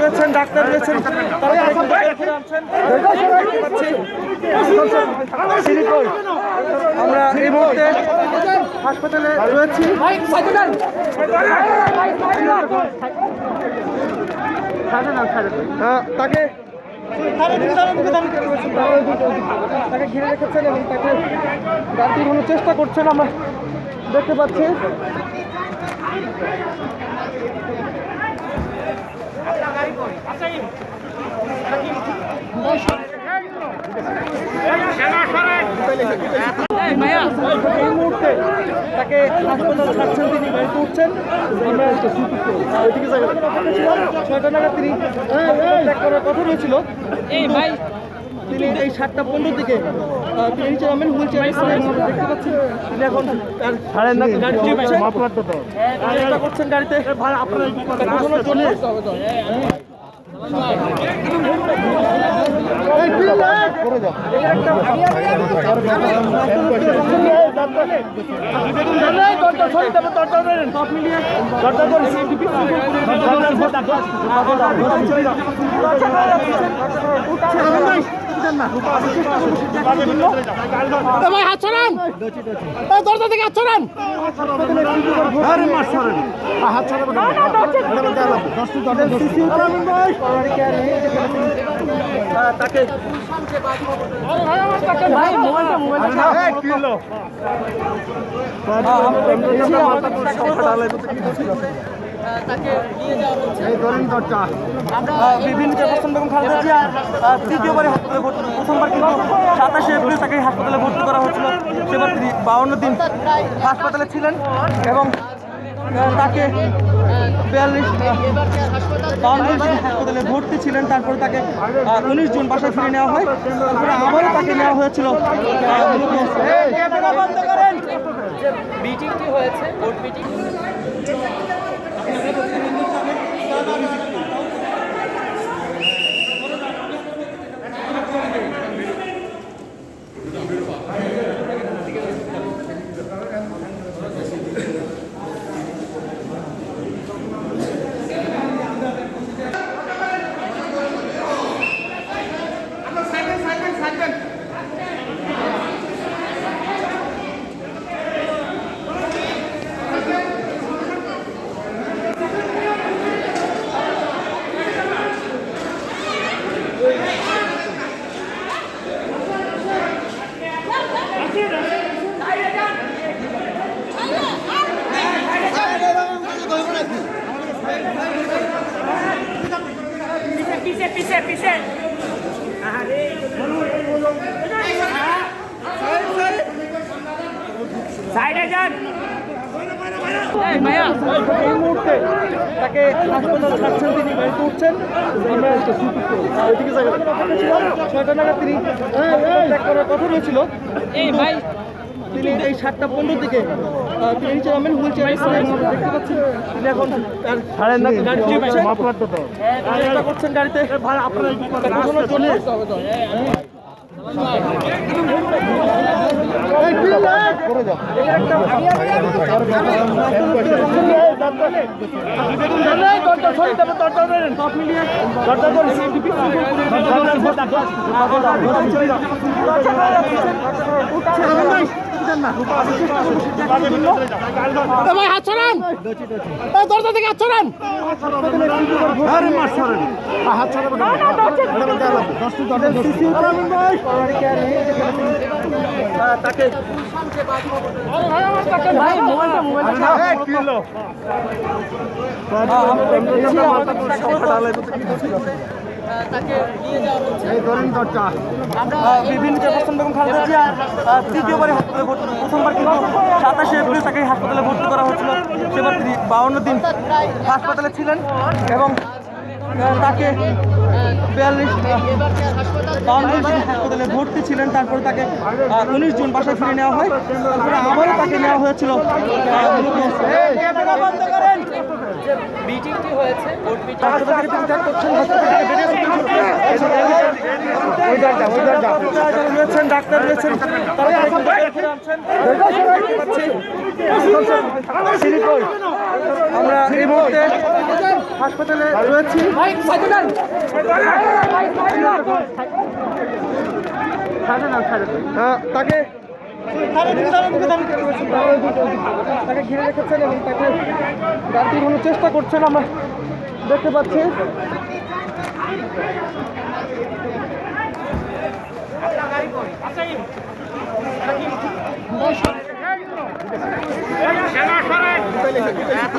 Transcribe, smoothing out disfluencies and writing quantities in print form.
রয়েছেন ডাক্তার রয়েছেন আমরা এই মুহূর্তে হাসপাতালে রয়েছি। তাকে ঘিরে রেখেছেন এবং তাকে গাড়ি ঘোরানোর চেষ্টা করছেন আমরা দেখতে পাচ্ছি। এই মুহূর্তে তাকে হাসপাতালে ছাড়ছেন, তিনি গাড়িতে উঠছেন। আমরা 6টা নাগাদ তিনি ত্যাগ করার কথা রয়েছিল। তিনি এই 7:15 দিকে তিনি নিচে নামেন হুইল চেয়ারে দেখতে পাচ্ছি। তিনি এখন চেষ্টা করছেন গাড়িতে বসানোর জন্য। হাত ছড়ান, দরজা থেকে হাত ছড়ান। তাকে বিভিন্ন বেগম খালেদা জিয়া তৃতীয়বারে হাসপাতালে ভর্তি, প্রথমবার কিন্তু 27শে এপ্রিল তাকে হাসপাতালে ভর্তি করা হয়েছিল। সেবার তিনি 52 দিন হাসপাতালে ছিলেন এবং তাকে 52 দিন হাসপাতালে ভর্তি ছিলেন। তারপরে তাকে 19 জুন বাসায় ফিরে নেওয়া হয়। তারপরে আবারও তাকে নেওয়া হয়েছিল। মিটিংটি হয়েছে, বোর্ড মিটিং। পিছে সাইডে যান। এই মুহূর্তে তাকে হাসপাতালে ছাড়ছেন, তিনি গাড়িতে উঠছেন। আমরা 6টা নাগাদ তিনি ত্যাগ করার কথা রয়েছিল। তিনি এই 7:15 দিকে তিনি নিচে নামেন হুইল চেয়ারে দেখতে পাচ্ছি। তিনি এখন চেষ্টা করছেন গাড়িতে বসানোর জন্য। হাত ছড়ান, দরজা থেকে হাত ছড়ান। তাকে বিভিন্ন বেগম খালেদা জিয়া তৃতীয়বারে হাসপাতালে ভর্তি, প্রথমবার কিন্তু 27শে এপ্রিল তাকে হাসপাতালে ভর্তি করা হয়েছিল। সেবার তিনি 52 দিন হাসপাতালে ছিলেন এবং তাকে 52 দিন হাসপাতালে ভর্তি ছিলেন। তারপরে তাকে 19 জুন বাসায় ফিরে নেওয়া হয়। তারপরে আবারও তাকে নেওয়া হয়েছিল। যে মিটিংটি হয়েছে বোর্ড মিটিং হাসপাতাল থেকে তিনি ত্যাগ করছেন, হাসপাতাল থেকে বেরিয়ে যারা রয়েছেন, ডাক্তার রয়েছেন, তারা ফিরে আসছেন। আমরা এই মুহূর্তে হাসপাতালে রয়েছি। তাকে তাকে ঘিরে রেখেছেন এবং তাকে গাড়ি কোনো চেষ্টা করছেন, আমরা দেখতে পাচ্ছি।